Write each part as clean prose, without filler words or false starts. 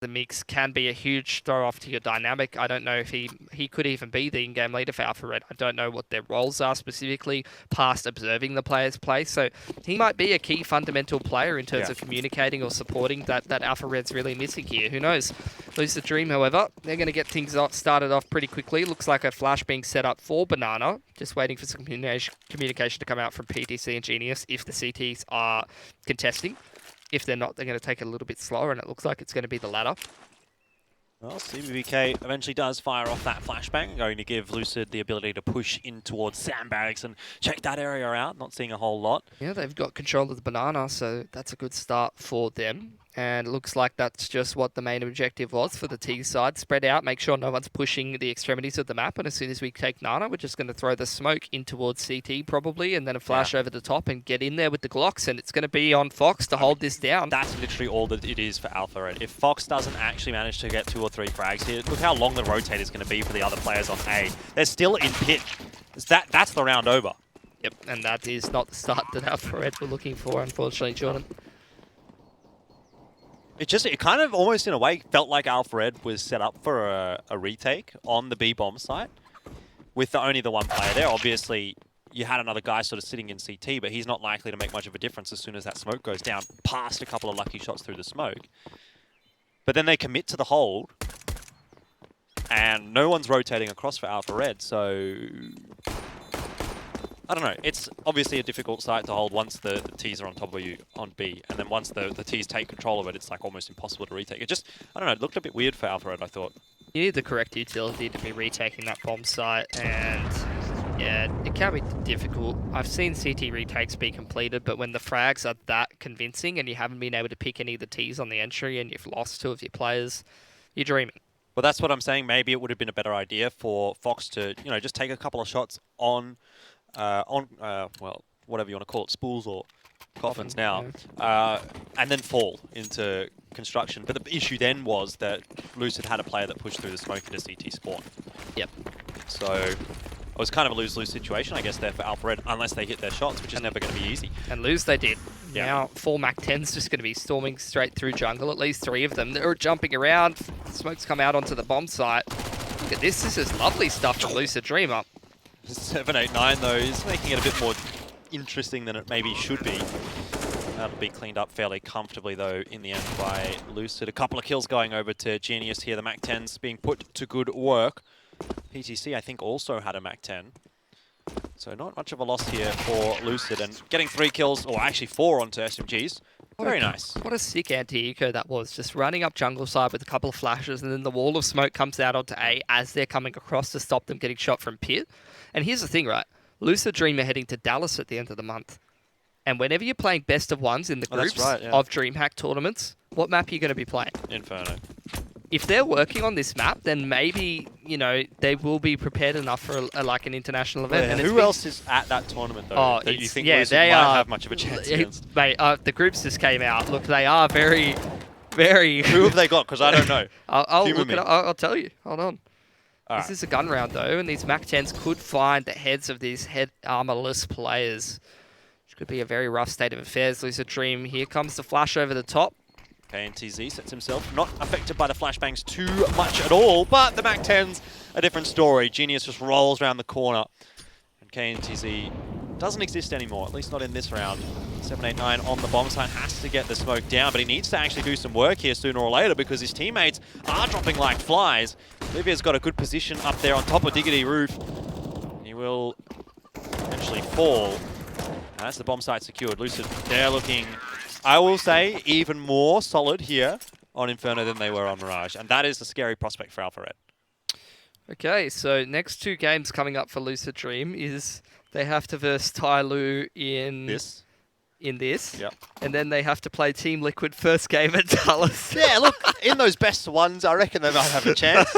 the mix can be a huge throw-off to your dynamic. I don't know if he could even be the in-game leader for Alpha Red. I don't know what their roles are specifically, past observing the players play. So he might be a key fundamental player in terms of communicating or supporting that Alpha Red's really missing here. Who knows? Lucid Dream, however, they're going to get things started off pretty quickly. Looks like a flash being set up for Banana. Just waiting for some communication to come out from PTC and Genius if the CTs are contesting. If they're not, they're going to take it a little bit slower, and it looks like it's going to be the latter. Well, CBBK eventually does fire off that flashbang, going to give Lucid the ability to push in towards sandbags and check that area out. Not seeing a whole lot. Yeah, they've got control of the Banana, so that's a good start for them. And it looks like that's just what the main objective was for the T side. Spread out, make sure no one's pushing the extremities of the map. And as soon as we take Nana, we're just going to throw the smoke in towards CT probably, and then a flash over the top and get in there with the Glocks. And it's going to be on Fox to hold this down. That's literally all that it is for Alpha Red. If Fox doesn't actually manage to get 2 or 3 frags here, look how long the rotate is going to be for the other players on A. They're still in pit. That's the round over. Yep, and that is not the start that Alpha Red were looking for, unfortunately, Jordan. It kind of almost in a way felt like Alpha Red was set up for a retake on the B bomb site with only the one player there. Obviously, you had another guy sort of sitting in CT, but he's not likely to make much of a difference as soon as that smoke goes down, past a couple of lucky shots through the smoke. But then they commit to the hold, and no one's rotating across for Alpha Red, so I don't know. It's obviously a difficult site to hold once the Ts are on top of you on B, and then once the Ts take control of it, it's like almost impossible to retake. It just, I don't know, it looked a bit weird for Alpha Red, I thought. You need the correct utility to be retaking that bomb site, and yeah, it can be difficult. I've seen CT retakes be completed, but when the frags are that convincing and you haven't been able to pick any of the Ts on the entry and you've lost 2 of your players, you're dreaming. Well, that's what I'm saying. Maybe it would have been a better idea for Fox to, you know, just take a couple of shots on well, whatever you want to call it, spools or coffins now, and then fall into construction. But the issue then was that Lucid had a player that pushed through the smoke into CT spawn. Yep. So it was kind of a lose-lose situation, I guess, there for Alpha Red, unless they hit their shots, which is never going to be easy. And lose they did. Yeah. Now 4 Mac-10s just going to be storming straight through jungle, at least 3 of them. They're jumping around. Smoke's come out onto the bomb site. Look at this. This is lovely stuff from Lucid Dreamer. 789 though is making it a bit more interesting than it maybe should be. That'll be cleaned up fairly comfortably though in the end by Lucid. A couple of kills going over to Genius here. The Mac-10s being put to good work. PTC I think also had a Mac-10. So not much of a loss here for Lucid, and getting 3 kills, or actually 4 onto SMGs. Very nice. What a sick anti-eco that was. Just running up jungle side with a couple of flashes, and then the wall of smoke comes out onto A as they're coming across to stop them getting shot from pit. And here's the thing, right? Lucid Dream are heading to Dallas at the end of the month. And whenever you're playing best of ones in the groups of DreamHack tournaments, what map are you going to be playing? Inferno. If they're working on this map, then maybe, you know, they will be prepared enough for like an international event. Yeah, and who else is at that tournament, though, that you think Lucid might have much of a chance against? Mate, the groups just came out. Look, they are very, very... Who have they got? Because I don't know. I'll tell you. Hold on. This is a gun round, though, and these Mac-10s could find the heads of these head armorless players. Which could be a very rough state of affairs. Lucid Dream, here comes the flash over the top. KNTZ sets himself not affected by the flashbangs too much at all, but the Mac-10's a different story. Genius just rolls around the corner, and KNTZ doesn't exist anymore, at least not in this round. 789 on the bomb site has to get the smoke down, but he needs to actually do some work here sooner or later because his teammates are dropping like flies. Olivia's got a good position up there on top of Diggity Roof. He will eventually fall. And that's the bomb site secured. Lucid, they're looking, I will say, even more solid here on Inferno than they were on Mirage. And that is a scary prospect for Alpha Red. Okay, so next 2 games coming up for Lucid Dream is they have to verse Tyloo in this. Yep. And then they have to play Team Liquid first game at Dallas. Yeah, look, in those best ones, I reckon they might have a chance.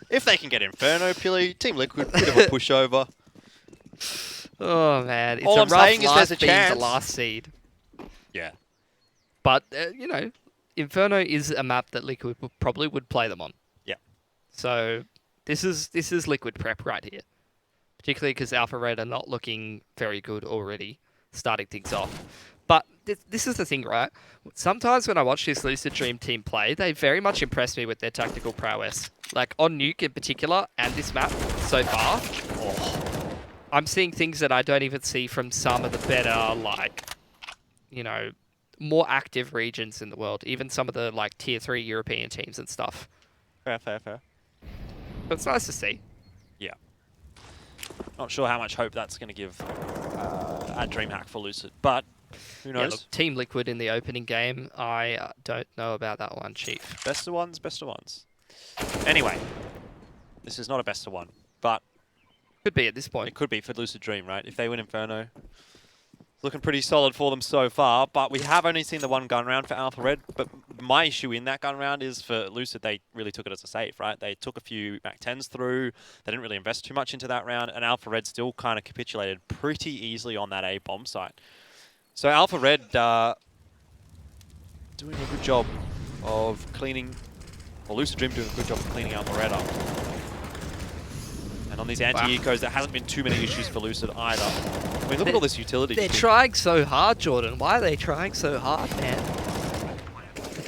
If they can get Inferno, Pilly, Team Liquid, bit of a pushover. Oh, man. It's All I'm saying is there's a chance. The last seed. Yeah. But, you know, Inferno is a map that Liquid probably would play them on. Yeah. So this is Liquid prep right here. Particularly because Alpha Red are not looking very good already, starting things off. But this is the thing, right? Sometimes when I watch this Lucid Dream team play, they very much impress me with their tactical prowess. Like on Nuke in particular, and this map so far, I'm seeing things that I don't even see from some of the better, like, you know, more active regions in the world. Even some of the like tier 3 European teams and stuff. Fair, fair, fair. But it's nice to see. Yeah. Not sure how much hope that's going to give at DreamHack for Lucid, but who knows? Yeah, look, Team Liquid in the opening game, I don't know about that one, Chief. Best of ones, best of ones. Anyway, this is not a best of one, but Could be at this point. it could be for Lucid Dream, right? If they win Inferno, it's looking pretty solid for them so far, but we have only seen the one gun round for Alpha Red, but my issue in that gun round is for Lucid, they really took it as a save, right? They took a few MAC-10s through, they didn't really invest too much into that round, and Alpha Red still kind of capitulated pretty easily on that A bomb site. So Alpha Red doing a good job of cleaning, or Lucid Dream doing a good job of cleaning Alpha Red up. And on these anti-ecos, there hasn't been too many issues for Lucid either. I mean, look at all this utility. They're trying so hard, Jordan. Why are they trying so hard, man?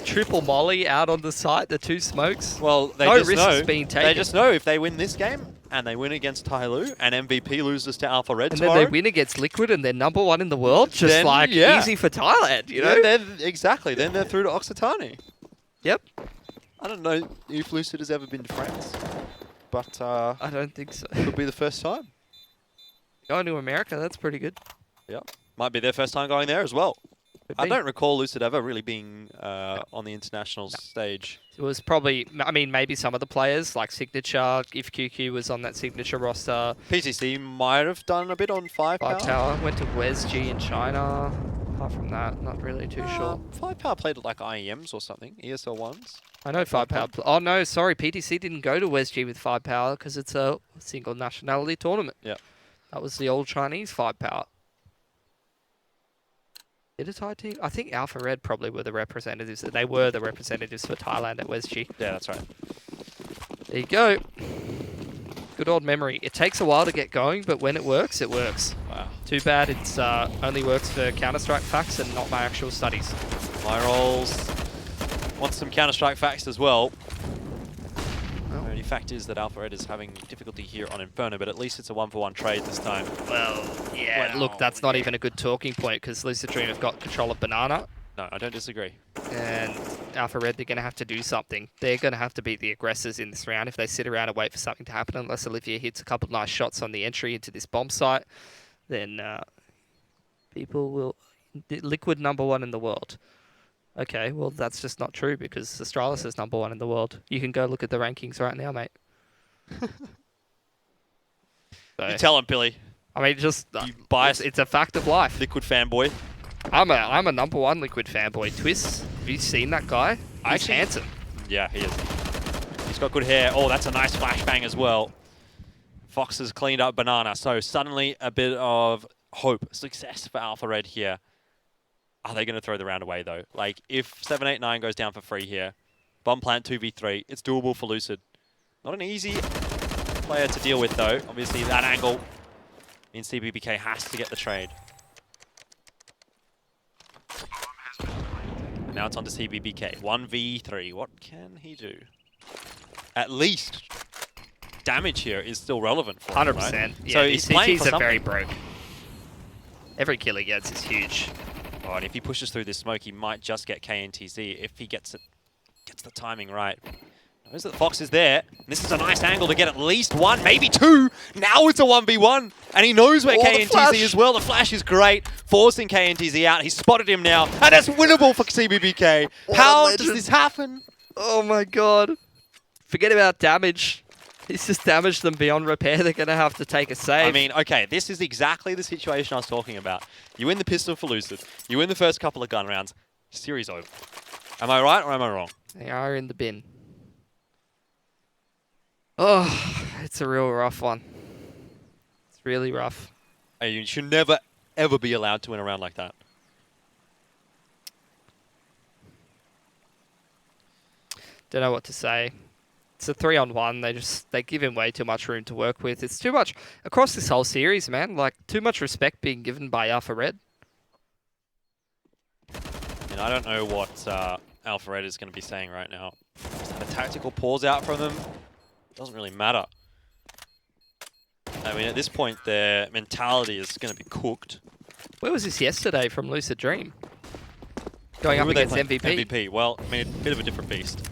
Triple molly out on the site, the 2 smokes. Well, they no just risks know. being taken. They just know if they win this game and they win against Tyloo and MVP loses to Alpha Red and tomorrow, then they win against Liquid and they're #1 in the world. Just then, like yeah. easy for Thailand, you know? Exactly. Then they're through to Occitanie. Yep. I don't know if Lucid has ever been to France, but I don't think so. could be the first time. Going to America, that's pretty good. Yeah, might be their first time going there as well. Could I be. don't recall Lucid ever really being on the international stage. It was probably, I mean, maybe some of the players, like Signature, if QQ was on that Signature roster. PTC might have done a bit on 5 Five Power. Power went to WESG in China. Apart from that, not really too sure. 5 Power played at like IEMs or something, ESL ones. I know 5 Power. Oh no, sorry, PTC didn't go to WESG with 5 Power because it's a single nationality tournament. Yeah. That was the old Chinese 5 Power. Did a Thai team? I think Alpha Red probably were the representatives. They were the representatives for Thailand at WESG. Yeah, that's right. There you go. Good old memory. It takes a while to get going, but when it works, it works. Wow. Too bad it's only works for Counter-Strike facts and not my actual studies. My rolls want some Counter-Strike facts as well. Oh. The only fact is that Alpha Red is having difficulty here on Inferno, but at least it's a 1-for-1 trade this time. Well, yeah. Wow. Look, that's not even a good talking point because Lucid Dream have got control of Banana. No, I don't disagree. And Alpha Red, they're going to have to do something. They're going to have to beat the aggressors in this round if they sit around and wait for something to happen. Unless Olivia hits a couple of nice shots on the entry into this bomb site, then people will... Liquid #1 in the world. Okay, well, that's just not true because Astralis is #1 in the world. You can go look at the rankings right now, mate. So, You tell him, Billy. I mean, just... You biased it's a fact of life. Liquid fanboy. I'm a #1 Liquid fanboy. Twist, have you seen that guy? He's handsome. Yeah, he is. He's got good hair. Oh, that's a nice flashbang as well. Fox has cleaned up Banana, so suddenly a bit of hope, success for Alpha Red here. Are they going to throw the round away, though? Like, if 789 goes down for free here, bomb plant 2v3, it's doable for Lucid. Not an easy player to deal with, though. Obviously, that angle means CBBK has to get the trade. Now it's on to CBBK. 1v3. What can he do? At least damage here is still relevant for him, 100%. right? Yeah, So he's playing for are something. very broke. Every kill he gets is huge. Oh, and if he pushes through this smoke, he might just get KNTZ if he gets the timing right. Knows that Fox is there. And this is a nice angle to get at least 1, maybe 2. Now it's a 1v1. And he knows where KNTZ is well. The flash is great. Forcing KNTZ out. He's spotted him now. And it's winnable for CBBK. How does this happen? Oh my god. Forget about damage. He's just damaged them beyond repair. They're going to have to take a save. I mean, okay, this is exactly the situation I was talking about. You win the pistol for Lucid. You win the first couple of gun rounds. Series over. Am I right or am I wrong? They are in the bin. Oh, it's a real rough one. It's really rough. Hey, you should never, ever be allowed to win a round like that. Don't know what to say. It's a 3-on-1. They give him way too much room to work with. It's too much across this whole series, man. Like, too much respect being given by Alpha Red. mean, I don't know what Alpha Red is going to be saying right now. Just have a tactical pause out from them. Doesn't really matter. I mean, at this point, their mentality is going to be cooked. Where was this yesterday from Lucid Dream? Going up Who were they against playing? MVP. MVP. Well, I mean, a bit of a different beast.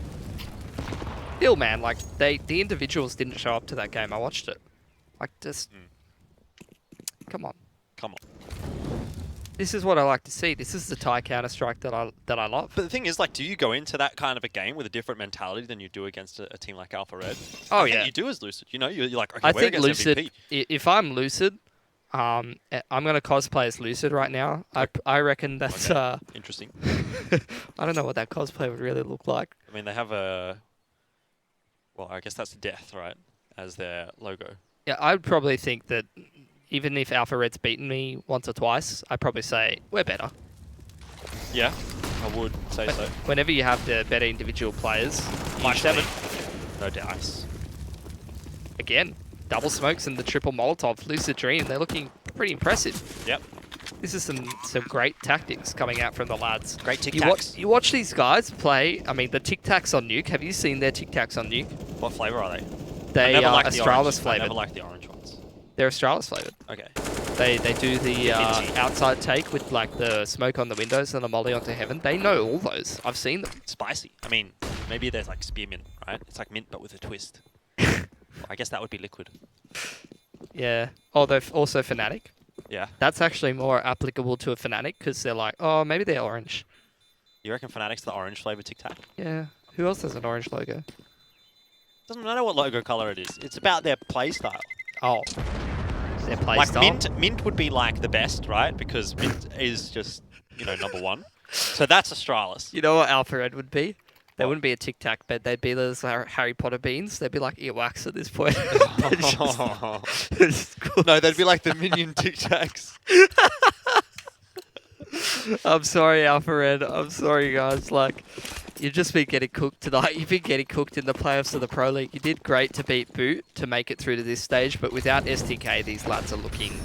Still, man, like, the individuals didn't show up to that game. I watched it. Like, just... Come on. Come on. This is what I like to see. This is the Thai Counter-Strike that I love. But the thing is, like, do you go into that kind of a game with a different mentality than you do against a team like Alpha Red? Oh, I think yeah. you do as Lucid. You know, you're like, okay, I we're think against Lucid, MVP. if I'm Lucid, I'm going to cosplay as Lucid right now. I reckon that's... Okay. Interesting. I don't know what that cosplay would really look like. I mean, they have a... Well, I guess that's death, right? As their logo. Yeah, I'd probably think that even if Alpha Red's beaten me once or twice, I'd probably say, we're better. Yeah, I would say so. Whenever you have the better individual players, 5-7. No dice. Again, double smokes and the triple Molotov, Lucid Dream, they're looking pretty impressive. Yep. This is some great tactics coming out from the lads. Great tic-tacs. You watch these guys play, I mean, the tic-tacs on Nuke, have you seen their tic-tacs on Nuke? What flavour are they? They are Astralis I flavoured. never liked the orange ones. They're Astralis flavoured. Okay. They do the outside take with like the smoke on the windows and the molly onto heaven. They know all those. I've seen them. Spicy. I mean, maybe there's like spearmint, right? It's like mint but with a twist. I guess that would be liquid. Yeah. Oh, they're also Fnatic. Yeah. That's actually more applicable to a Fnatic because they're like, oh, maybe they're orange. You reckon Fnatic's the orange flavour Tic Tac? Yeah. Who else has an orange logo? Doesn't matter what logo colour it is. It's about their play style. Oh. Their play Like style. mint would be like the best, right? Because mint is just, you know, #1. So that's Astralis. You know what Alpha Red would be? They What? wouldn't be a Tic Tac, but they'd be those Harry Potter beans. They'd be like earwax at this point. No, they'd be like the minion Tic Tacs. I'm sorry, Alpha Red. I'm sorry, guys. Like, you've just been getting cooked tonight. You've been getting cooked in the playoffs of the Pro League. You did great to beat Boot to make it through to this stage, but without STK, these lads are looking...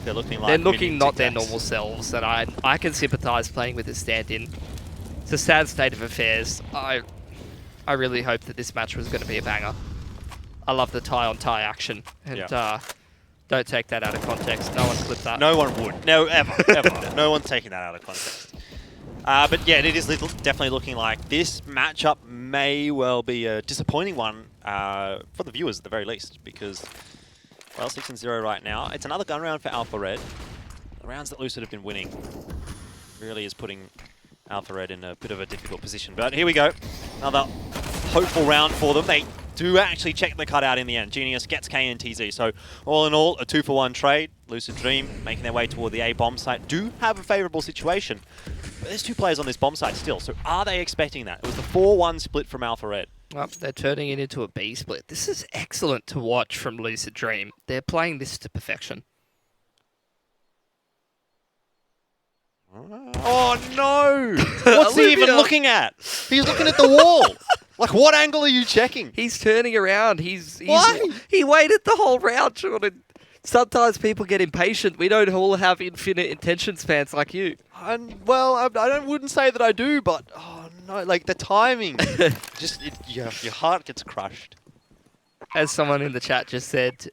They're looking like They're looking not their Tic Tacs. normal selves, and I can sympathise playing with a stand-in. It's a sad state of affairs. I really hope that this match was going to be a banger. I love the tie-on-tie action, and don't take that out of context. No one clipped that. No one would. No, ever. No one's taking that out of context. But yeah, it is definitely looking like this matchup may well be a disappointing one for the viewers at the very least, because, well, 6-0 right now. It's another gun round for Alpha Red. The rounds that Lucid have been winning really is putting Alpha Red in a bit of a difficult position. But here we go. Another hopeful round for them. They do actually check the cutout in the end. Genius gets KNTZ. So all in all, a 2-for-1 trade. Lucid Dream making their way toward the A bomb site. Do have a favourable situation. But there's 2 players on this bomb site still. So are they expecting that? It was the 4-1 split from Alpha Red. Well, they're turning it into a B split. This is excellent to watch from Lucid Dream. They're playing this to perfection. Oh no! What's he even looking at? He's looking at the wall. Like, what angle are you checking? He's turning around. Why? He waited the whole round, Jordan. Sometimes people get impatient. We don't all have infinite attention spans like you. Well, I wouldn't say that I do, but oh no, like the timing, just your heart gets crushed. As someone in the chat just said,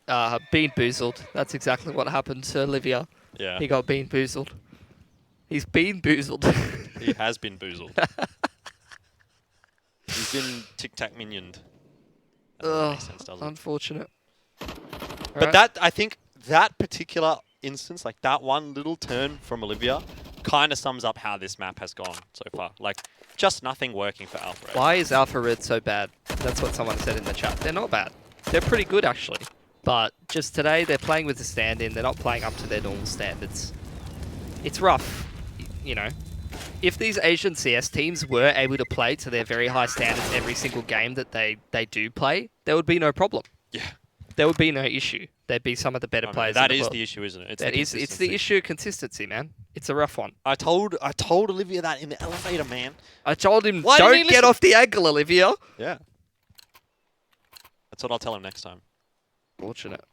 bean boozled. That's exactly what happened to Olivia. Yeah, He got bean boozled. He's bean boozled. he has been boozled. He's been tic-tac minioned. That doesn't make sense, does it? Unfortunate. But that, I think, that particular instance, like that one little turn from Olivia, kind of sums up how this map has gone so far. Like, just nothing working for Alpha Red. Why is Alpha Red so bad? That's what someone said in the chat. They're not bad. They're pretty good, actually. But just today, they're playing with the stand-in. They're not playing up to their normal standards. It's rough, you know. If these Asian CS teams were able to play to their very high standards every single game that they do play, there would be no problem. Yeah. There would be no issue. There'd be some of the better players in That the is world. the issue, isn't it? It's the issue of consistency, man. It's a rough one. I told Olivia that in the elevator, man. I told him, Why didn't he don't get listen? off the angle, Olivia. Yeah. That's what I'll tell him next time. Fortunate.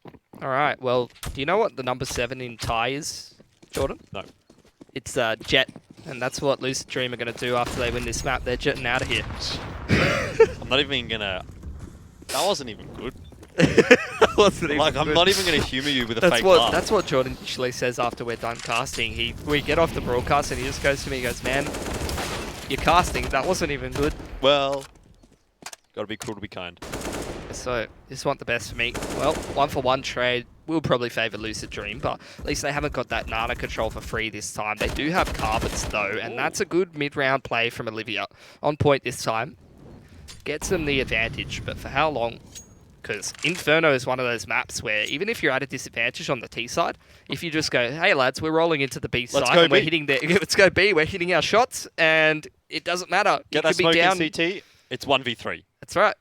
All right. Well, do you know what the number 7 in Thai is, Jordan? No. It's jet, and that's what Lucid Dream are going to do after they win this map. They're jetting out of here. I'm not even gonna. That wasn't even good. Wasn't even Like, I'm good. not even gonna humour you with a fake laugh. That's what Jordan usually says after we're done casting. We get off the broadcast and he just goes to me, he goes, "Man, you're casting. That wasn't even good." Well, gotta be cruel to be kind. So just want the best for me. Well, 1-for-1 trade will probably favour Lucid Dream, but at least they haven't got that Nana control for free this time. They do have Carpets though, and that's a good mid-round play from Olivia. On point this time. Gets them the advantage, but for how long? Because Inferno is one of those maps where even if you're at a disadvantage on the T side, if you just go, "Hey lads, we're rolling into the B side, and we're hitting the let's go B, we're hitting our shots, and it doesn't matter. Get that smoke in CT, it's 1v3. That's right.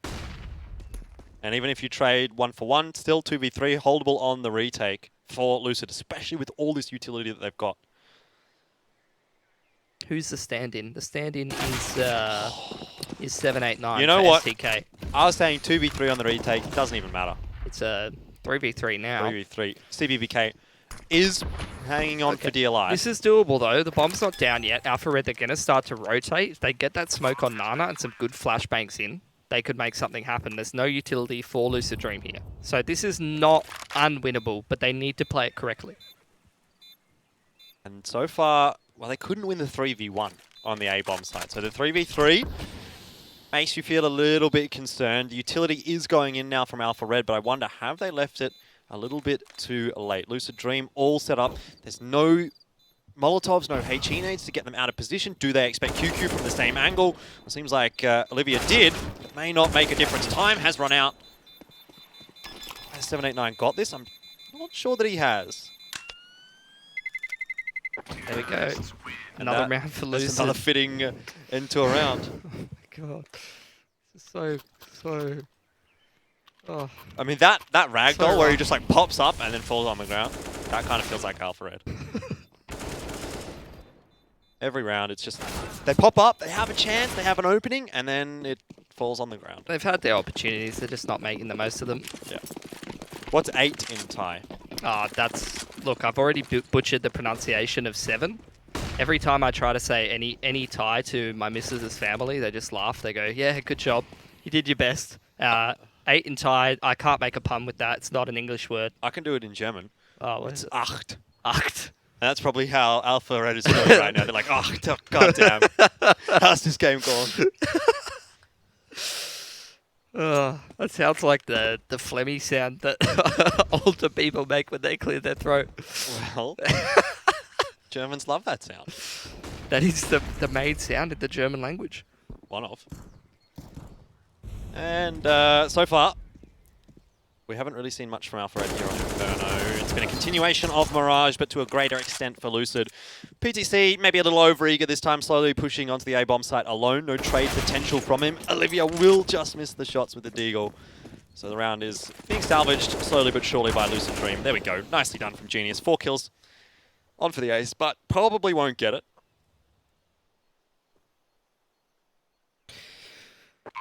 And even if you trade 1-for-1, still 2v3, holdable on the retake for Lucid, especially with all this utility that they've got. Who's the stand-in? The stand-in is 789. You know what? STK. I was saying 2v3 on the retake. It doesn't even matter. It's a 3v3 now. 3v3. CBBK is hanging on for dear life. This is doable though. The bomb's not down yet. Alpha Red, they're going to start to rotate. If they get that smoke on Nana and some good flashbangs in, they could make something happen. There's no utility for Lucid Dream here. So this is not unwinnable, but they need to play it correctly. And so far, well, they couldn't win the 3v1 on the A-bomb side. So the 3v3 makes you feel a little bit concerned. The utility is going in now from Alpha Red, but I wonder, have they left it a little bit too late? Lucid Dream all set up. There's no Molotovs, no HE nades to get them out of position. Do they expect QQ from the same angle? It seems like Olivia did. It may not make a difference. Time has run out. Has 789 got this? I'm not sure that he has. There we go. Another round for Lucid. That's another fitting into a round. Oh my god. This is so... Oh. I mean, that ragdoll where he just like pops up and then falls on the ground, that kind of feels like Alpha Red. Every round, it's just, they pop up, they have a chance, they have an opening, and then it falls on the ground. They've had their opportunities, they're just not making the most of them. Yeah. What's 8 in Thai? That's... Look, I've already butchered the pronunciation of 7. Every time I try to say any Thai to my missus's family, they just laugh. They go, "Yeah, good job. You did your best." 8 in Thai, I can't make a pun with that. It's not an English word. I can do it in German. Oh, what it's is it? acht. Acht. And that's probably how Alpha Red is feeling right now. They're like, "Oh, goddamn. How's this game gone?" That sounds like the phlegmy sound that older people make when they clear their throat. Well, Germans love that sound. That is the main sound in the German language. One of. And so far, we haven't really seen much from Alpha Red here on Inferno. It's been a continuation of Mirage, but to a greater extent for Lucid. PTC, maybe a little overeager this time, slowly pushing onto the A-bomb site alone. No trade potential from him. Olivia will just miss the shots with the Deagle. So the round is being salvaged slowly but surely by Lucid Dream. There we go. Nicely done from Genius. 4 kills on for the ace, but probably won't get it.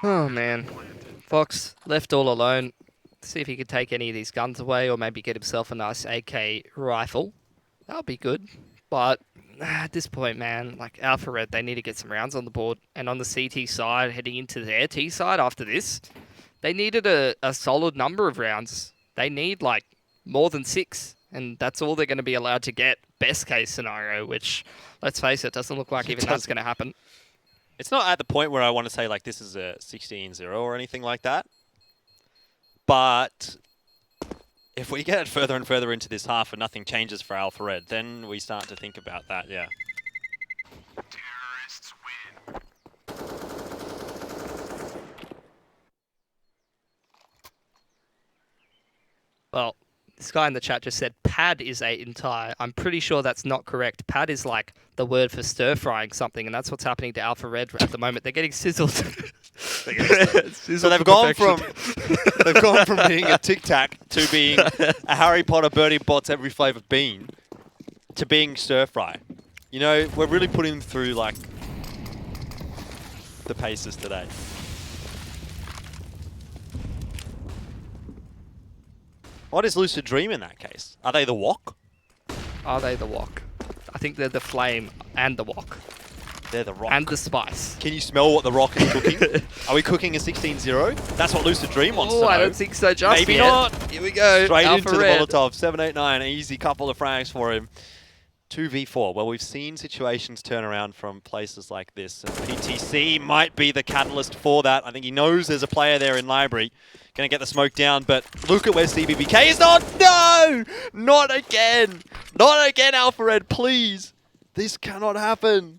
Oh, man. Fox left all alone. See if he could take any of these guns away or maybe get himself a nice AK rifle. That would be good. But at this point, man, like Alpha Red, they need to get some rounds on the board. And on the CT side, heading into their T side after this, they needed a solid number of rounds. They need like more than 6. And that's all they're going to be allowed to get. Best case scenario, which, let's face it, doesn't look like even that's going to happen. It's not at the point where I want to say like this is a 16-0 or anything like that. But if we get further and further into this half and nothing changes for Alpha Red, then we start to think about that, yeah. Terrorists win. Well, this guy in the chat just said pad is 8 in Thai. I'm pretty sure that's not correct. Pad is like the word for stir-frying something, and that's what's happening to Alpha Red at the moment. They're getting sizzled. So they've gone from being a Tic Tac to being a Harry Potter Birdie Bots every flavoured bean to being stir fry. You know, we're really putting through like the paces today. What is Lucid Dream in that case? Are they the Wok? Are they the Wok? I think they're the flame and the wok. They're the rock. And the spice. Can you smell what the rock is cooking? Are we cooking a 16-0? That's what Lucid Dream wants to know. I don't think so just Maybe yet. not. Here we go. Straight Alpha into Red. the Molotov. 789. Easy couple of frags for him. 2v4. Well, we've seen situations turn around from places like this. And PTC might be the catalyst for that. I think he knows there's a player there in Library. Going to get the smoke down, but look at where CBBK is not. No! Not again. Not again, Alpha Red, please. This cannot happen.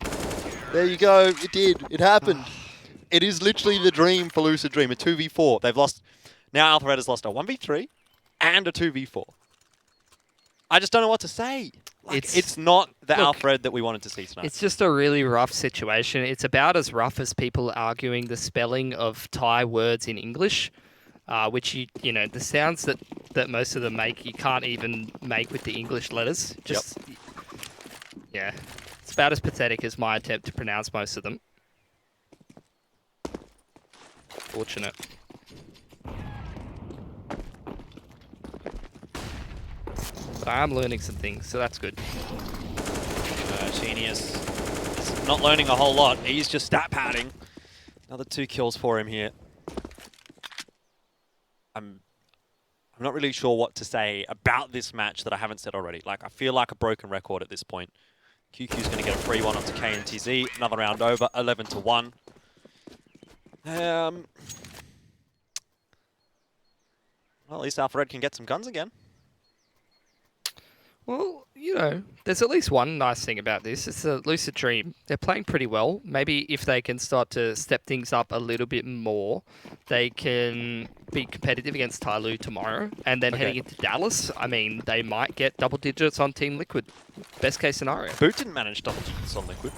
There you go. It did. It happened. It is literally the dream for Lucid Dream. A 2v4. They've lost. Now Alpha Red has lost a 1v3 and a 2v4. I just don't know what to say. Like, it's not the Alpha Red that we wanted to see tonight. It's just a really rough situation. It's about as rough as people arguing the spelling of Thai words in English, which you know the sounds that most of them make you can't even make with the English letters. Just yeah, it's about as pathetic as my attempt to pronounce most of them. Fortunate. But I am learning some things, so that's good. Genius is not learning a whole lot. He's just stat padding. Another 2 kills for him here. I'm not really sure what to say about this match that I haven't said already. Like, I feel like a broken record at this point. QQ's going to get a free one onto KNTZ. Another round over, 11-1. Well, at least Alpha Red can get some guns again. Well, you know, there's at least one nice thing about this. It's a Lucid Dream. They're playing pretty well. Maybe if they can start to step things up a little bit more, they can be competitive against Tyloo tomorrow. And then heading into Dallas, I mean, they might get double digits on Team Liquid. Best case scenario. Boot didn't manage double digits on Liquid.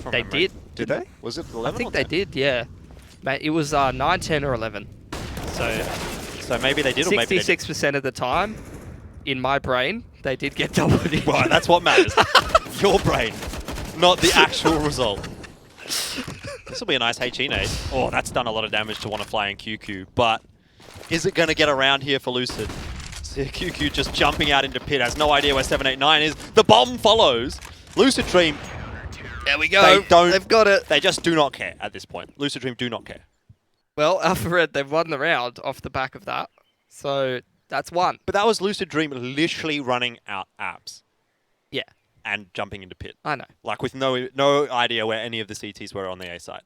They did. Did they? Was it 11 I think or they 10? did, yeah. It was 9, 10, or 11. So maybe they did, or maybe they didn't. 66% of the time, in my brain, they did get double digits. Right, that's what matters. Your brain, not the actual result. This will be a nice HE nade. Oh, that's done a lot of damage to Wanna Fly and QQ, but is it going to get around here for Lucid? See QQ just jumping out into pit, has no idea where 789 is. The bomb follows. Lucid Dream. There we go. They've got it. They just do not care at this point. Lucid Dream do not care. Well, Alpha Red, they've won the round off the back of that. So that's one. But that was Lucid Dream literally running out apps. Yeah. And jumping into pit. I know. Like with no idea where any of the CTs were on the A side.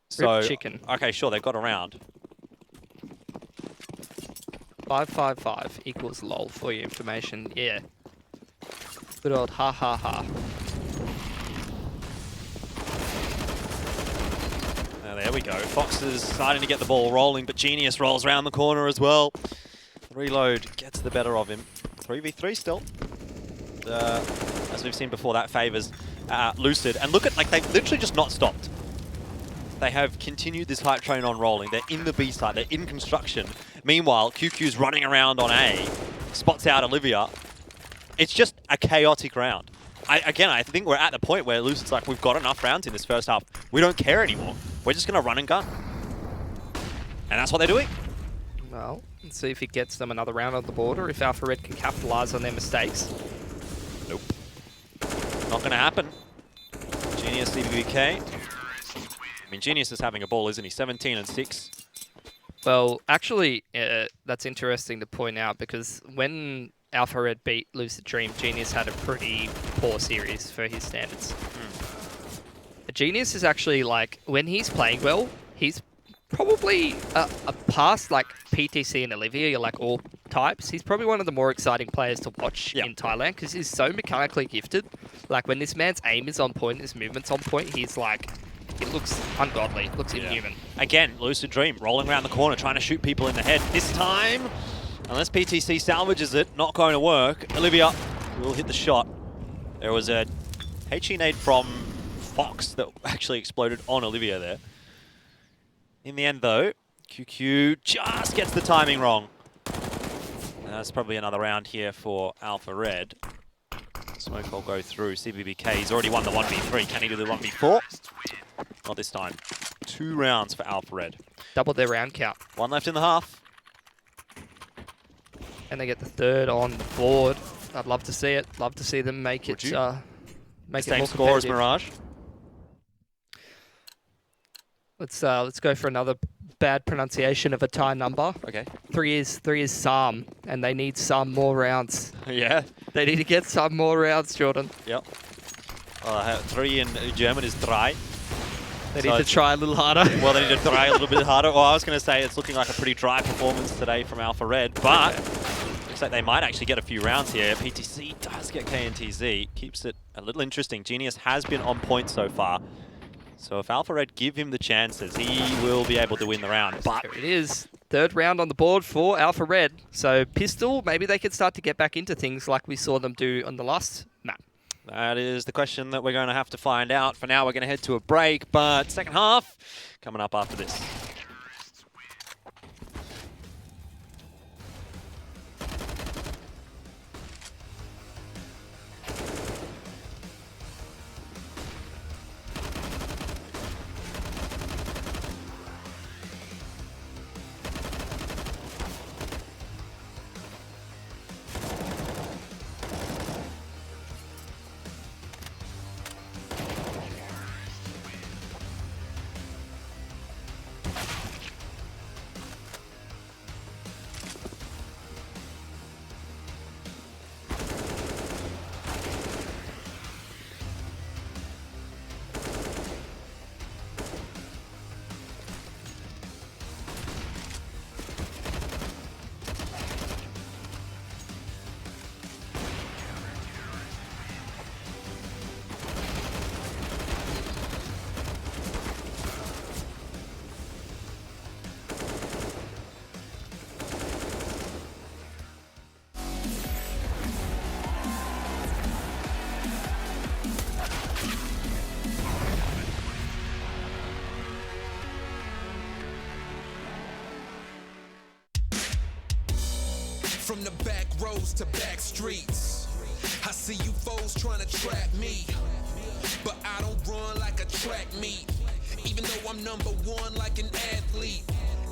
So, Rip chicken. Okay, sure, they've got around. 555 equals lol for your information. Yeah. Good old ha ha ha. There we go. Fox is starting to get the ball rolling, but Genius rolls around the corner as well. Reload gets the better of him. 3v3 still. As we've seen before, that favors Lucid. And look at, like, they've literally just not stopped. They have continued this hype train on rolling. They're in the B side. They're in construction. Meanwhile, QQ's running around on A. Spots out Olivia. It's just a chaotic round. I think we're at the point where Lucid's like, we've got enough rounds in this first half. We don't care anymore. We're just going to run and gun. And that's what they're doing. Well, let's see if it gets them another round on the border, if Alpha Red can capitalize on their mistakes. Nope. Not going to happen. Genius CBBK. I mean, Genius is having a ball, isn't he? 17-6. Well, actually, that's interesting to point out because when Alpha Red beat Lucid Dream, Genius had a pretty poor series for his standards. Genius is actually, like, when he's playing well, he's probably past, like, PTC and Olivia, like, all types. He's probably one of the more exciting players to watch in Thailand because he's so mechanically gifted. Like, when this man's aim is on point, his movement's on point, he's, like, it looks ungodly. It looks inhuman. Again, Lucid Dream rolling around the corner, trying to shoot people in the head. This time, unless PTC salvages it, not going to work. Olivia will hit the shot. There was a HE nade from Fox that actually exploded on Olivia there. In the end, though, QQ just gets the timing wrong. That's probably another round here for Alpha Red. Smoke will go through. CBBK, he's already won the 1v3. Can he do the 1v4? Not this time. 2 rounds for Alpha Red. Double their round count. 1 left in the half. And they get the third on the board. I'd love to see it. Love to see them make Would it you? make it Same more score as competitive. Mirage. Let's go for another bad pronunciation of a tie number. Okay. 3 is some, and they need some more rounds. Yeah. They need to get some more rounds, Jordan. Yep. 3 in German is drei. They need to try a little harder. Well, they need to try a little bit harder. Well, I was going to say it's looking like a pretty dry performance today from Alpha Red, but looks like they might actually get a few rounds here. PTC does get KNTZ, keeps it a little interesting. Genius has been on point so far. So if Alpha Red give him the chances, he will be able to win the round. But Here it is. 3rd round on the board for Alpha Red. So Pistol, maybe they could start to get back into things like we saw them do on the last map. that is the question that we're going to have to find out. For now, we're going to head to a break, but second half coming up after this. From the back roads to back streets, I see you foes trying to trap me, but I don't run like a track meet, even though I'm #1 like an athlete.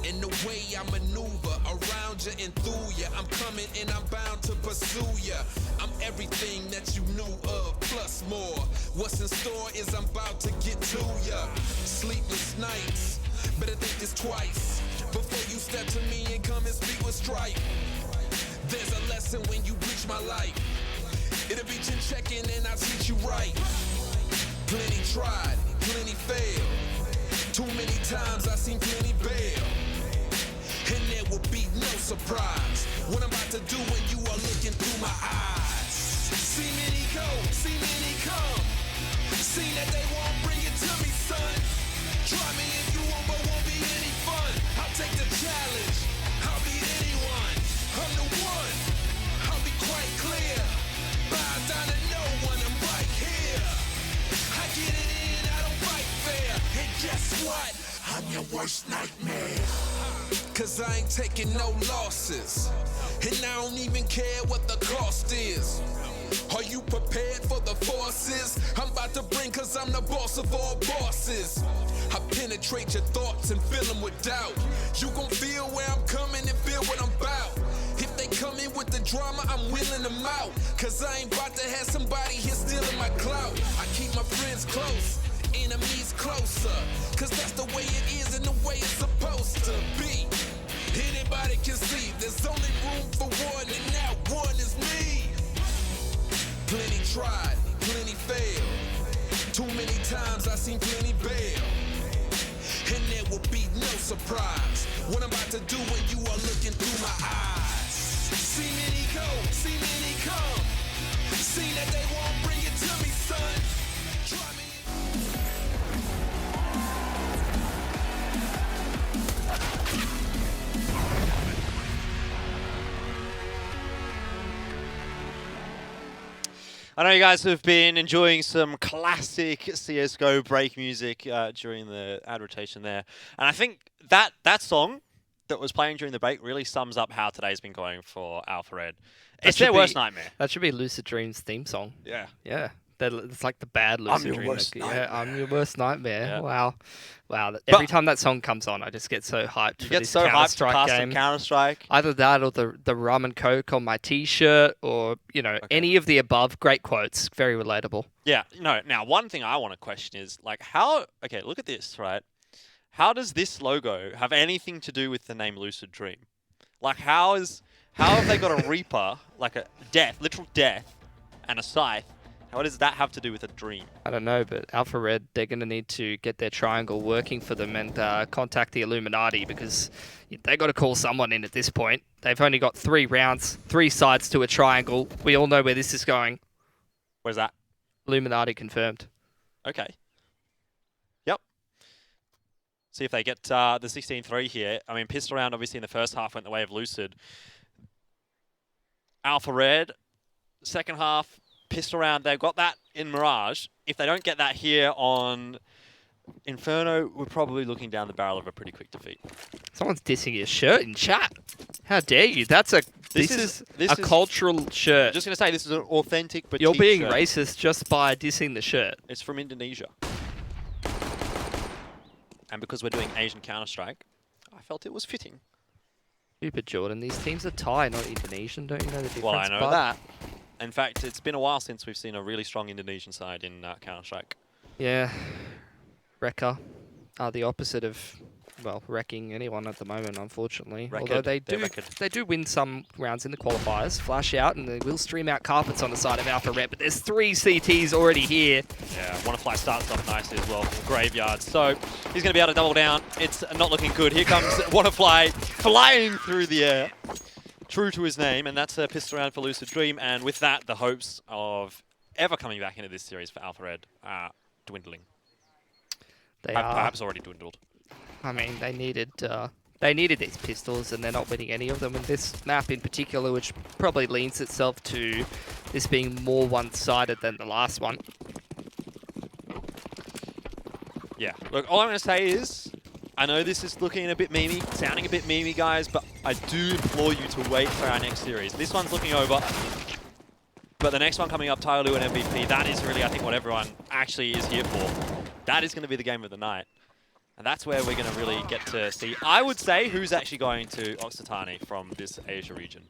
And the way I maneuver around you and through you, I'm coming and I'm bound to pursue you. I'm everything that you knew of, plus more. What's in store is I'm about to get to you. Sleepless nights, better think this twice before you step to me and come and speak with strife. There's a lesson when you reach my life. It'll be chin-checking and I'll teach you right. Plenty tried, plenty failed. Too many times I've seen plenty bail. And there will be no surprise what I'm about to do when you are looking through my eyes. See many go, see many come. See that they won't bring it to me, son. Try me if you want, but won't be any fun. I'll take the challenge, I'll beat anyone. I'm the one, I'll be quite clear. Bow down to no one, I'm right here. I get it in, I don't fight fair. And guess what? I'm your worst nightmare. Cause I ain't taking no losses. And I don't even care what the cost is. Are you prepared for the forces I'm about to bring? Cause I'm the boss of all bosses. I penetrate your thoughts and fill them with doubt. You gon' feel where I'm coming and feel what I'm about. If they come in with the drama, I'm wheeling them out. Cause I ain't about to have somebody here stealing my clout. I keep my friends close, enemies closer. Cause that's the way it is and the way it's supposed to be. Anybody can see there's only room for one, and that one is me. Plenty tried, plenty failed. Too many times I've seen plenty bail. And there will be no surprise what I'm about to do when you are looking through my eyes. See many go, see many come. See that they won't bring it to me, son. Try me. I know you guys have been enjoying some classic CSGO break music during the ad rotation there. And I think that song that was playing during the break really sums up how today's been going for Alpha Red. It's their worst nightmare. That should be Lucid Dream's theme song. Yeah. Yeah. It's like the bad Lucid your Dream. worst Yeah, I'm your worst nightmare. Yeah. Wow. Wow. Every time that song comes on, I just get so hyped You for get this so hyped to Counter-Strike custom game. Counter-Strike. Either that or the rum and coke on my t-shirt or, any of the above. Great quotes. Very relatable. Yeah, no, now one thing I want to question is, like, how... Okay, look at this, right? How does this logo have anything to do with the name Lucid Dream? Like, how have they got a Reaper, like a death, literal death, and a scythe? How does that have to do with a dream? I don't know, but Alpha Red, they're going to need to get their triangle working for them and contact the Illuminati because they got to call someone in at this point. They've only got 3 rounds, 3 sides to a triangle. We all know where this is going. Where's that? Illuminati confirmed. Okay. Yep. See if they get the 16-3 here. I mean, pissed around, obviously, in the first half went the way of Lucid. Alpha Red, second half, pissed around. They've got that in Mirage. If they don't get that here on Inferno, we're probably looking down the barrel of a pretty quick defeat. Someone's dissing your shirt in chat. How dare you? This is a cultural shirt. I'm just going to say, this is an authentic but You're being shirt. racist just by dissing the shirt. It's from Indonesia. And because we're doing Asian Counter-Strike, I felt it was fitting. Stupid Jordan. These teams are Thai, not Indonesian. Don't you know the difference? Well, I know bud? that. In fact, it's been a while since we've seen a really strong Indonesian side in Counter-Strike. Yeah. Wrecker are the opposite of, well, wrecking anyone at the moment, unfortunately. Although they do win some rounds in the qualifiers, flash out, and they will stream out carpets on the side of Alpha Red. But there's 3 CTs already here. Yeah, Wannafly starts off nicely as well from Graveyard. So he's going to be able to double down. It's not looking good. Here comes Wannafly flying through the air. True to his name, and that's a pissed around for Lucid Dream. And with that, the hopes of ever coming back into this series for Alpha Red are dwindling. They are. Perhaps already dwindled. I mean, they needed these pistols, and they're not winning any of them. And this map in particular, which probably leans itself to this being more one-sided than the last one. Yeah. Look, all I'm going to say is, I know this is looking a bit memey, sounding a bit memey, guys, but I do implore you to wait for our next series. This one's looking over, but the next one coming up, Tyloo and MVP, that is really, I think, what everyone actually is here for. That is going to be the game of the night. And that's where we're going to really get to see, I would say, who's actually going to Oxitani from this Asia region.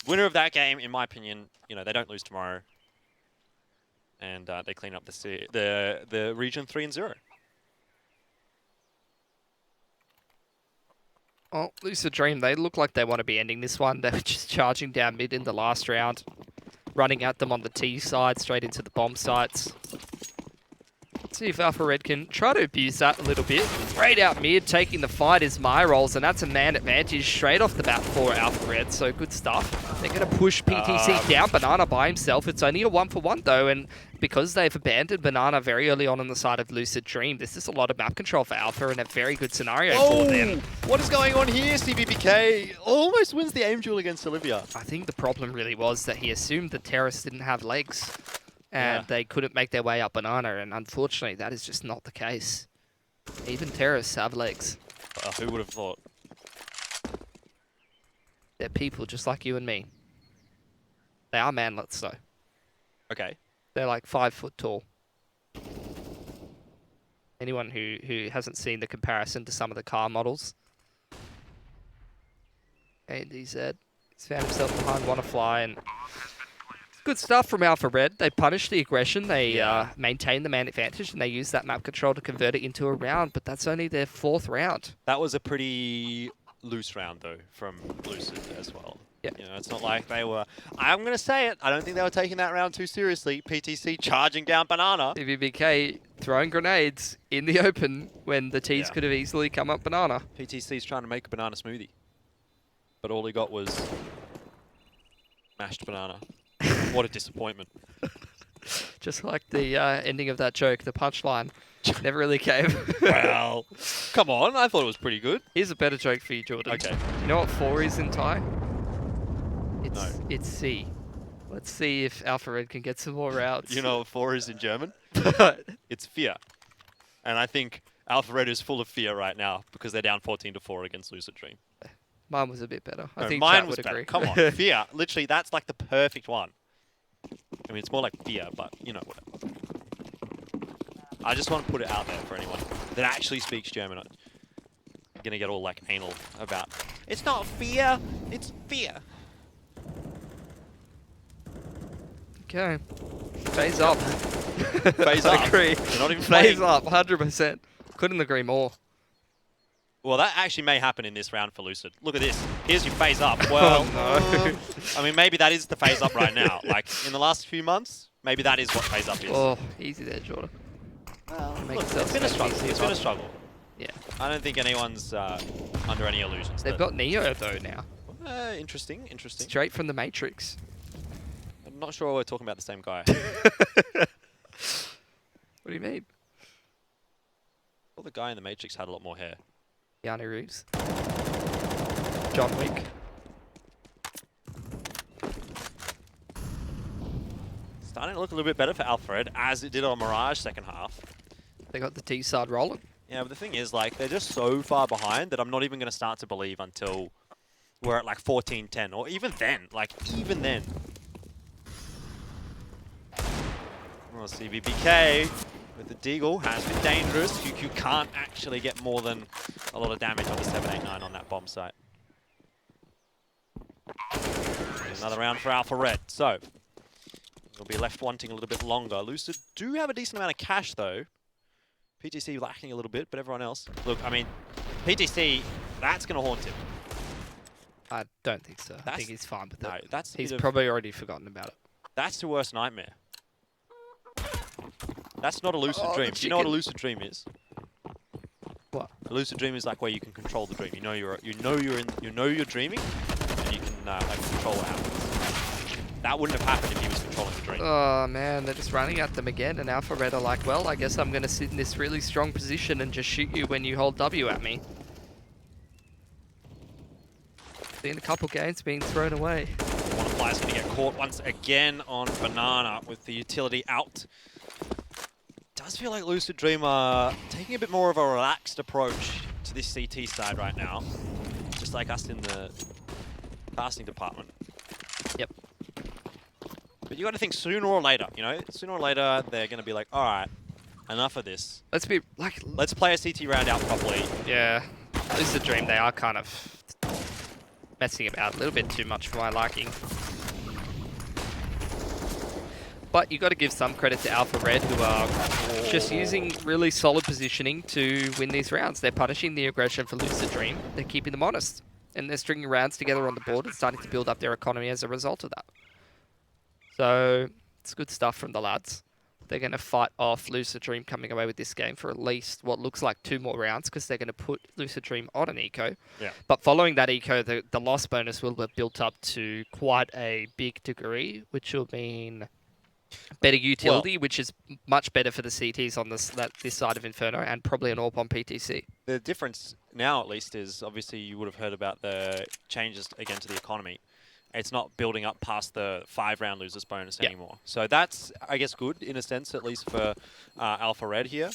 Winner of that game, in my opinion, they don't lose tomorrow. And they clean up the region 3-0. Oh, Lucid Dream, they look like they want to be ending this one. They were just charging down mid in the last round, running at them on the T side, straight into the bomb sites. Let's see if Alpha Red can try to abuse that a little bit. Straight out mid, taking the fight is my rolls, and that's a man advantage straight off the bat for Alpha Red, so good stuff. They're going to push PTC down. Banana by himself. It's only a 1-for-1 though, and because they've abandoned Banana very early on the side of Lucid Dream, this is a lot of map control for Alpha and a very good scenario for them. What is going on here? CBBK almost wins the aim duel against Olivia. I think the problem really was that he assumed the terrorists didn't have legs and they couldn't make their way up Banana, and unfortunately that is just not the case. Even terrorists have legs. Who would have thought? They're people just like you and me. They are manlets though. Okay. They're like 5 foot tall. Anyone who hasn't seen the comparison to some of the car models. And he's found himself behind Wannafly, and good stuff from Alpha Red. They punished the aggression, they maintained the man advantage, and they used that map control to convert it into a round, but that's only their 4th round. That was a pretty loose round though from Lucid as well. Yeah. It's not like they were... I'm going to say it. I don't think they were taking that round too seriously. PTC charging down Banana. CVBK throwing grenades in the open when the Ts could have easily come up Banana. PTC's trying to make a banana smoothie. But all he got was mashed banana. What a disappointment. Just like the ending of that joke, the punchline never really came. Well, come on. I thought it was pretty good. Here's a better joke for you, Jordan. Okay. You know what 4 is in Thai? No. It's C. Let's see if Alpha Red can get some more rounds. You know what 4 is in German? It's fear. And I think Alpha Red is full of fear right now because they're down 14-4 against Lucid Dream. Mine was a bit better. I No, think mine Chat was would better. agree. Come on, fear. Literally, that's like the perfect one. I mean, it's more like fear, but, you know, whatever. I just want to put it out there for anyone that actually speaks German. I'm gonna get all, like, anal about, it's not fear, it's fear. Okay. Phase up. Phase I up. agree. They're not even Phase playing. up, 100%. Couldn't agree more. Well, that actually may happen in this round for Lucid. Look at this. Here's your phase up. Well, Oh, no. I mean, maybe that is the phase up right now. Like, in the last few months, maybe that is what phase up is. Oh, easy there, Jordan. Well, Make look, yourself it's been a struggle. easy It's been a enough. struggle. Yeah. I don't think anyone's under any illusions. They've got Neo, though, now. Interesting, interesting. Straight from the Matrix. I'm not sure we're talking about the same guy. What do you mean? Well, the guy in the Matrix had a lot more hair. Keanu Reeves. John Wick. Starting to look a little bit better for Alfred, as it did on Mirage second half. They got the T side rolling. Yeah, but the thing is, like, they're just so far behind that I'm not even going to start to believe until we're at, like, 14-10, or even then. Like, even then. Well, CBBK with the Deagle has been dangerous. QQ can't actually get more than a lot of damage on the 789 on that bomb site. Another round for Alpha Red. So, they'll be left wanting a little bit longer. Lucid do have a decent amount of cash, though. PTC lacking a little bit, but everyone else... Look, I mean, PTC, that's going to haunt him. I don't think so. I think he's fine with it. No, that's He's probably already forgotten about it. That's the worst nightmare. That's not a lucid dream. Do you know what a lucid dream is? What? A lucid dream is like where you can control the dream. You know you're dreaming, and you can like control what happens. That wouldn't have happened if he was controlling the dream. Oh man, they're just running at them again, and Alpha Red are like, well, I guess I'm gonna sit in this really strong position and just shoot you when you hold W at me. Seen a couple games being thrown away. One of the players going to get caught once again on Banana with the utility out. Does feel like Lucid Dream are taking a bit more of a relaxed approach to this CT side right now. Just like us in the casting department. Yep. But you got to think sooner or later, you know? Sooner or later, they're going to be like, all right, enough of this. Let's be like... Let's play a CT round out properly. Yeah. Lucid Dream, they are kind of messing about a little bit too much for my liking. But you got to give some credit to Alpha Red, who are just using really solid positioning to win these rounds. They're punishing the aggression for Lucid Dream. They're keeping them honest. And they're stringing rounds together on the board and starting to build up their economy as a result of that. So, it's good stuff from the lads. They're going to fight off Lucid Dream coming away with this game for at least what looks like 2 more rounds, because they're going to put Lucid Dream on an eco. Yeah. But following that eco, the loss bonus will have built up to quite a big degree, which will mean better utility, which is much better for the CTs on this side of Inferno, and probably an AWP on PTC. The difference now, at least, is obviously you would have heard about the changes again to the economy. It's not building up past the 5-round losers bonus anymore. So that's, I guess, good in a sense, at least for Alpha Red here.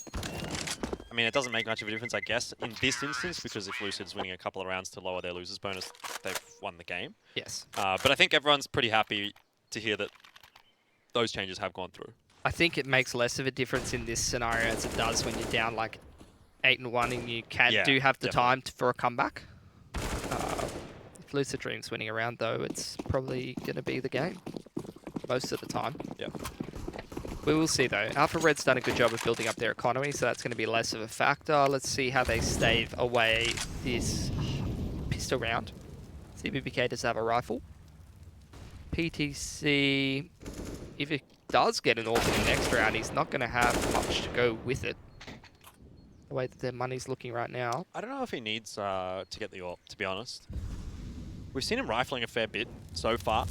I mean, it doesn't make much of a difference, I guess, in this instance, because if Lucid's winning a couple of rounds to lower their losers bonus, they've won the game. Yes. But I think everyone's pretty happy to hear that those changes have gone through. I think it makes less of a difference in this scenario as it does when you're down like 8-1 and you do have the time for a comeback. If Lucid Dream's winning a round, though, it's probably going to be the game most of the time. Yeah. We will see, though. Alpha Red's done a good job of building up their economy, so that's going to be less of a factor. Let's see how they stave away this pistol round. CBBK does have a rifle. PTC, if it does get an AWP in the next round, he's not going to have much to go with it. The way that their money's looking right now. I don't know if he needs to get the AWP, to be honest. We've seen him rifling a fair bit so far,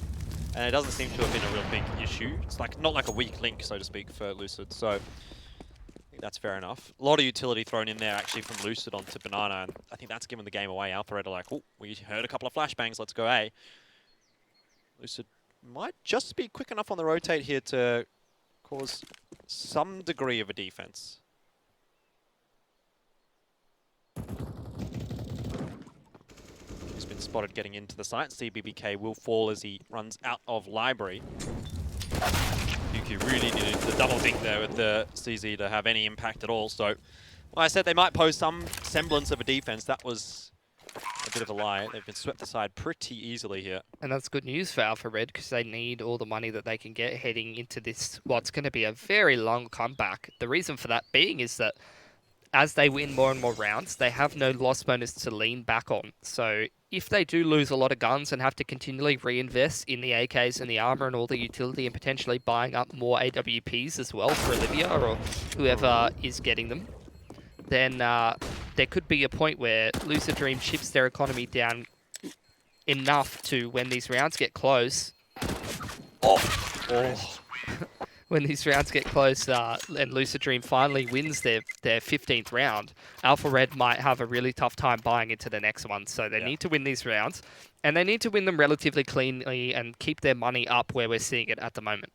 and it doesn't seem to have been a real big issue. It's like not like a weak link, so to speak, for Lucid. So I think that's fair enough. A lot of utility thrown in there actually from Lucid onto Banana, and I think that's given the game away. Alpha Red are like, oh, we heard a couple of flashbangs, let's go A. Lucid might just be quick enough on the rotate here to cause some degree of a defense. He's been spotted getting into the site. CBBK will fall as he runs out of library. you really needed the double dink there with the CZ to have any impact at all. So, well, I said they might pose some semblance of a defense. That was a bit of a lie. They've been swept aside pretty easily here. And that's good news for Alpha Red because they need all the money that they can get heading into this, what's going to be a very long comeback. The reason for that being is that as they win more and more rounds, they have no loss bonus to lean back on. So if they do lose a lot of guns and have to continually reinvest in the AKs and the armor and all the utility and potentially buying up more AWPs as well for Olivia or whoever is getting them, then there could be a point where Lucid Dream chips their economy down enough to when these rounds get close. When these rounds get close and Lucid Dream finally wins their 15th round, Alpha Red might have a really tough time buying into the next one. So they need to win these rounds, and they need to win them relatively cleanly and keep their money up where we're seeing it at the moment.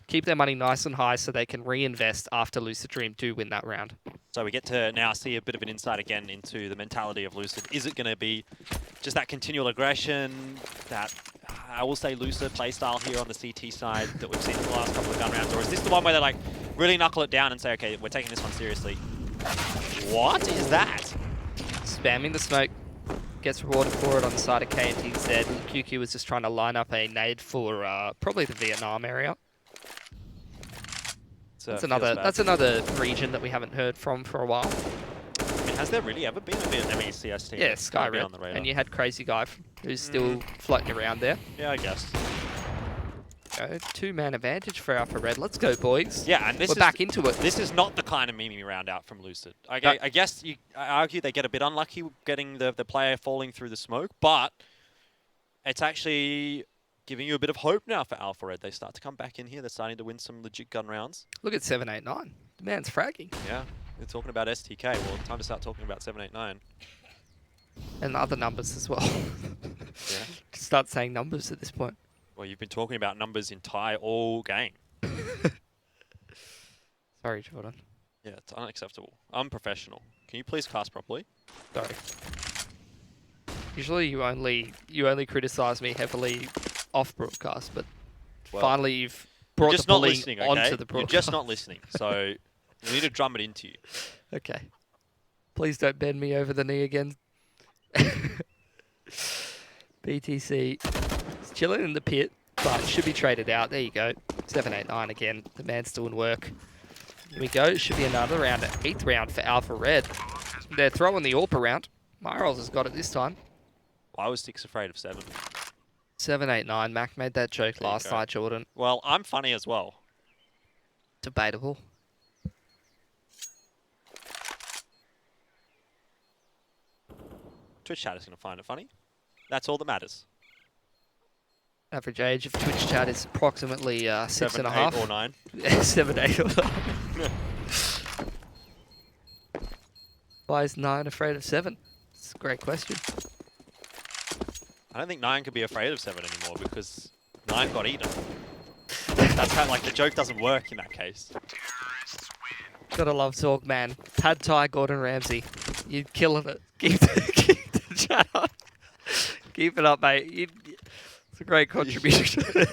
Keep their money nice and high so they can reinvest after Lucid Dream do win that round. So we get to now see a bit of an insight again into the mentality of Lucid. Is it going to be just that continual aggression, that, I will say, Lucid playstyle here on the CT side that we've seen in the last couple of gun rounds? Or is this the one where they like really knuckle it down and say, okay, we're taking this one seriously? What is that? Spamming the smoke. Gets rewarded for it on the side of KNTZ. QQ was just trying to line up a nade for probably the Vietnam area. That's another region that we haven't heard from for a while. I mean, has there really ever been a Vietnamese CS team? Yeah, Skyred. On the radar? And you had Crazy Guy who's still floating around there. Yeah, I guess. Two-man advantage for Alpha Red. Let's go, boys. Yeah, and we're back into it. This is not the kind of Mimi round out from Lucid. I guess I argue they get a bit unlucky getting the player falling through the smoke, but it's actually giving you a bit of hope now for Alpha Red. They start to come back in here. They're starting to win some legit gun rounds. Look at 789. The man's fragging. Yeah, we're talking about STK. Well, time to start talking about 789. And other numbers as well. Yeah. Start saying numbers at this point. Well, you've been talking about numbers in Thai all game. Sorry, Jordan. Yeah, it's unacceptable. Unprofessional. Can you please cast properly? Sorry. Usually you only criticize me heavily off broadcast, but finally you've brought the bullying onto the broadcast. You're just not listening, so we need to drum it into you. Okay. Please don't bend me over the knee again. BTC is chilling in the pit, but should be traded out. There you go. 789 again. The man's doing work. Here we go. Should be another round, an 8th round for Alpha Red. They're throwing the AWP around. Myros has got it this time. Well, I was 6 afraid of 7. 789. Mac made that joke last night, Jordan. Well, I'm funny as well. Debatable. Twitch chat is going to find it funny. That's all that matters. Average age of Twitch chat is approximately 6.5. 7, 8 or 9. 7, 8 or 9. Why is 9 afraid of 7? It's a great question. I don't think 9 could be afraid of 7 anymore because 9 got eaten. That's how, like, the joke doesn't work in that case. Gotta love talk, man. Pad Thai, Gordon Ramsay. You're killing it. Keep the chat up. Keep it up, mate. It's a great contribution. I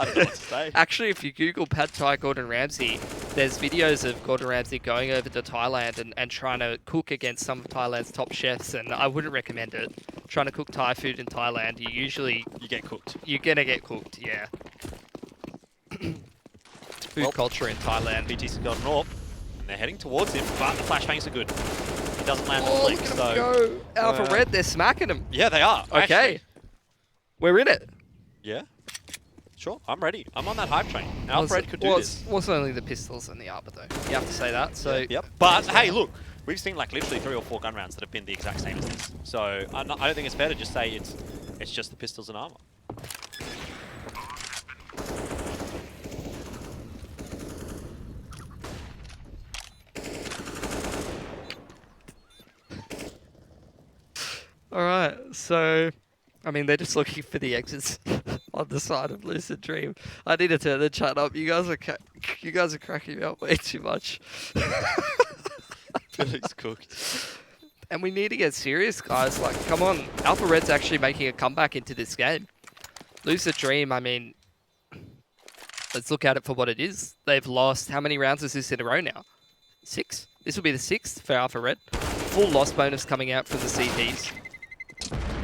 don't know what to say. Actually, if you Google Pad Thai Gordon Ramsay, there's videos of Gordon Ramsay going over to Thailand and trying to cook against some of Thailand's top chefs, and I wouldn't recommend it. Trying to cook Thai food in Thailand, you get cooked. You're gonna get cooked, yeah. Food culture in Thailand. BTC's got an AWP, and they're heading towards him, but the flashbangs are good. He doesn't land the Look flick, at him so... go. Alpha Red, they're smacking him. Yeah, they are. Okay. Actually. We're in it. Yeah. Sure, I'm ready. I'm on that hype train. Alpha Red could do this. What's only the pistols and the armor, though? You have to say that. So Yep. But, hey, look. We've seen, like, literally 3 or 4 gun rounds that have been the exact same as this. So, I don't think it's fair to just say it's just the pistols and armor. Alright, so I mean they're just looking for the exits on the side of Lucid Dream. I need to turn the chat up. You guys are cracking me up way too much. Felix cooked. And we need to get serious, guys. Like, come on. Alpha Red's actually making a comeback into this game. Lucid Dream, I mean, let's look at it for what it is. They've lost, how many rounds is this in a row now? 6? This will be the 6th for Alpha Red. Full loss bonus coming out from the CTs.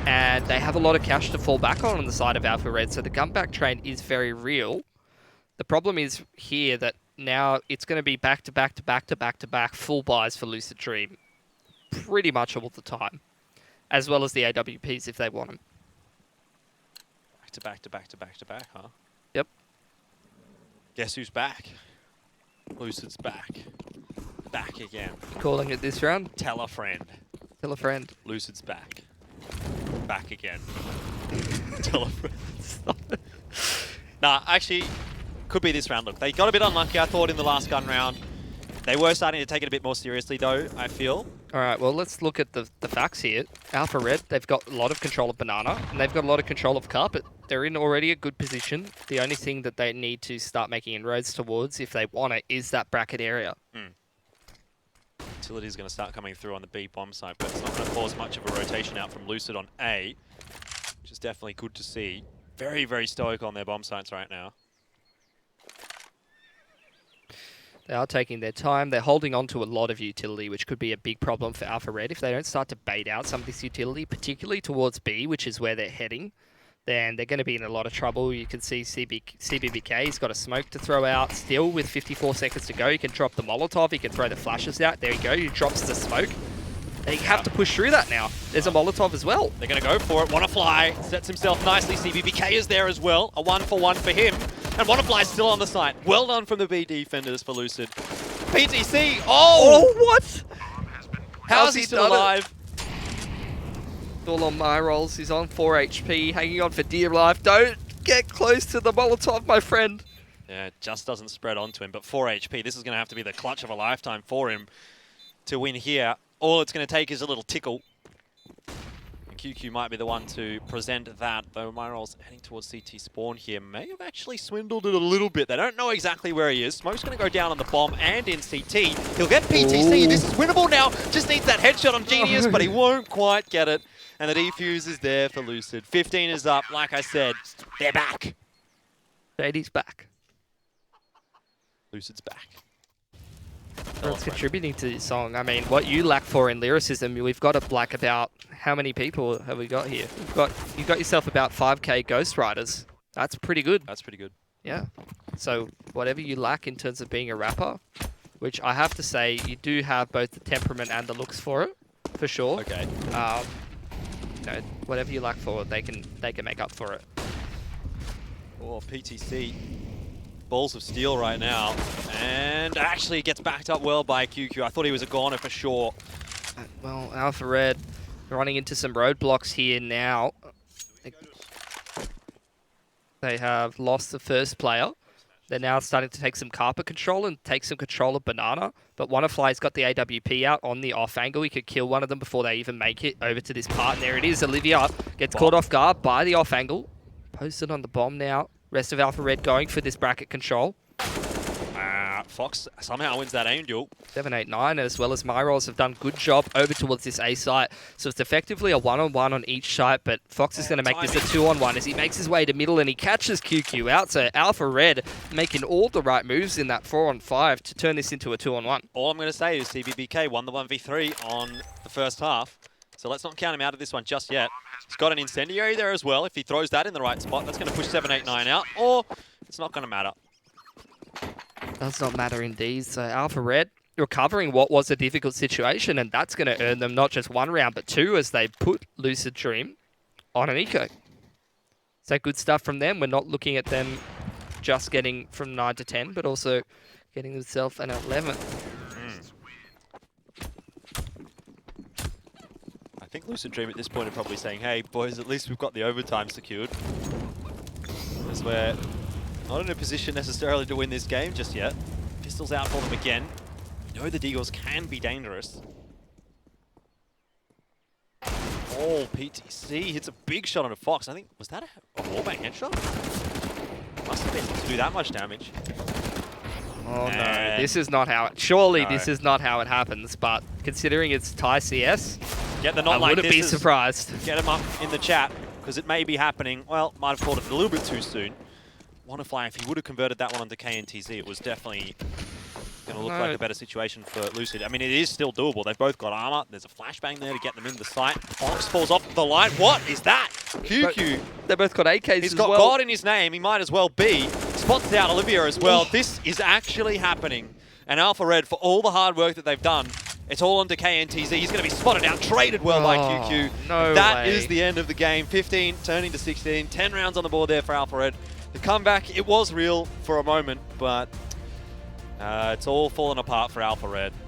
And they have a lot of cash to fall back on the side of Alpha Red, so the comeback train is very real. The problem is here that now it's going to be back to back to back to back to back full buys for Lucid Dream pretty much all the time, as well as the AWPs if they want them. Back to back to back to back to back, huh? Yep. Guess who's back? Lucid's back. Back again. Calling it this round? Tell a friend. Tell a friend. Lucid's back. Back again. Tell a friend. Stop it. Nah, actually, could be this round. Look, they got a bit unlucky, I thought, in the last gun round. They were starting to take it a bit more seriously, though, I feel. All right, well, let's look at the facts here. Alpha Red, they've got a lot of control of Banana, and they've got a lot of control of Carpet. They're in already a good position. The only thing that they need to start making inroads towards, if they want it, is that bracket area. Utility's going to start coming through on the B bomb side, but it's not going to cause much of a rotation out from Lucid on A, which is definitely good to see. Very, very stoic on their bomb sites right now. They are taking their time. They're holding on to a lot of utility, which could be a big problem for Alpha Red. If they don't start to bait out some of this utility, particularly towards B, which is where they're heading, then they're going to be in a lot of trouble. You can see CBBK, he's got a smoke to throw out still with 54 seconds to go. He can drop the Molotov, he can throw the flashes out. There you go, he drops the smoke. They have to push through that now. There's a Molotov as well. They're going to go for it. Wanna Fly sets himself nicely. CBBK is there as well. A 1-for-1 for him. And Wanna Fly is still on the site. Well done from the B defenders for Lucid. PTC! Oh! What? How's he still alive? All on my rolls. He's on 4 HP, hanging on for dear life. Don't get close to the Molotov, my friend. Yeah, it just doesn't spread onto him. But 4 HP, this is going to have to be the clutch of a lifetime for him to win here. All it's going to take is a little tickle. And QQ might be the one to present that, though Myrol's heading towards CT spawn here. May have actually swindled it a little bit. They don't know exactly where he is. Smoke's going to go down on the bomb and in CT. He'll get PTC. Ooh. This is winnable now. Just needs that headshot on Genius, but he won't quite get it. And the defuse is there for Lucid. 15 is up. Like I said, they're back. JD's back. Lucid's back. That's contributing to this song. I mean, what you lack for in lyricism, we've got a black about how many people have we got here? You've got yourself about 5k Ghost Riders. That's pretty good. That's pretty good. Yeah. So whatever you lack in terms of being a rapper, which I have to say you do have both the temperament and the looks for it, for sure. Okay. You know, whatever you lack for, they can make up for it. Oh, PTC. Balls of steel right now. And actually gets backed up well by QQ. I thought he was a goner for sure. Well, Alpha Red running into some roadblocks here now. They have lost the first player. They're now starting to take some Carpet control and take some control of Banana. But Wanafly's got the AWP out on the off angle. He could kill one of them before they even make it over to this part. And there it is. Olivia gets caught off guard by the off angle. Posted on the bomb now. Rest of Alpha Red going for this bracket control. Fox somehow wins that aim duel. 7-8-9, as well as Myrolls have done good job over towards this A site. So it's effectively a 1-on-1 on each site, but Fox is going to make this a 2-on-1 as he makes his way to middle and he catches QQ out. So Alpha Red making all the right moves in that 4-on-5 to turn this into a 2-on-1. All I'm going to say is CBBK won the 1v3 on the first half. So let's not count him out of this one just yet. He's got an incendiary there as well. If he throws that in the right spot, that's going to push 7-8-9 out, or it's not going to matter. Does not matter indeed. So Alpha Red recovering what was a difficult situation, and that's going to earn them not just 1 round, but 2 as they put Lucid Dream on an eco. So good stuff from them. We're not looking at them just getting from 9 to 10, but also getting themselves an 11. I think Lucid Dream at this point are probably saying, hey boys, at least we've got the overtime secured. Because we're not in a position necessarily to win this game just yet. Pistol's out for them again. We know the Deagles can be dangerous. Oh, PTC hits a big shot on a Fox. I think, was that a wallbang headshot? Must have been to do that much damage. Oh no, this is not how it... Surely No. this is not how it happens, but considering it's Thai CS, Get the not I like wouldn't be this surprised. Get him up in the chat, because it may be happening. Well, might have called it a little bit too soon. Wonderfly, if he would have converted that one onto KNTZ, it was definitely going to look like a better situation for Lucid. I mean, it is still doable. They've both got armor. There's a flashbang there to get them into the site. Onyx falls off the line. What is that? QQ. They both got AKs He's as got well. God in his name. He might as well be. Spots out Olivia as well. This is actually happening. And Alpha Red, for all the hard work that they've done, it's all onto KNTZ. He's going to be spotted out, traded well by QQ. No That way. is the end of the game. 15 turning to 16. 10 rounds on the board there for Alpha Red. The comeback, it was real for a moment, but it's all fallen apart for Alpha Red.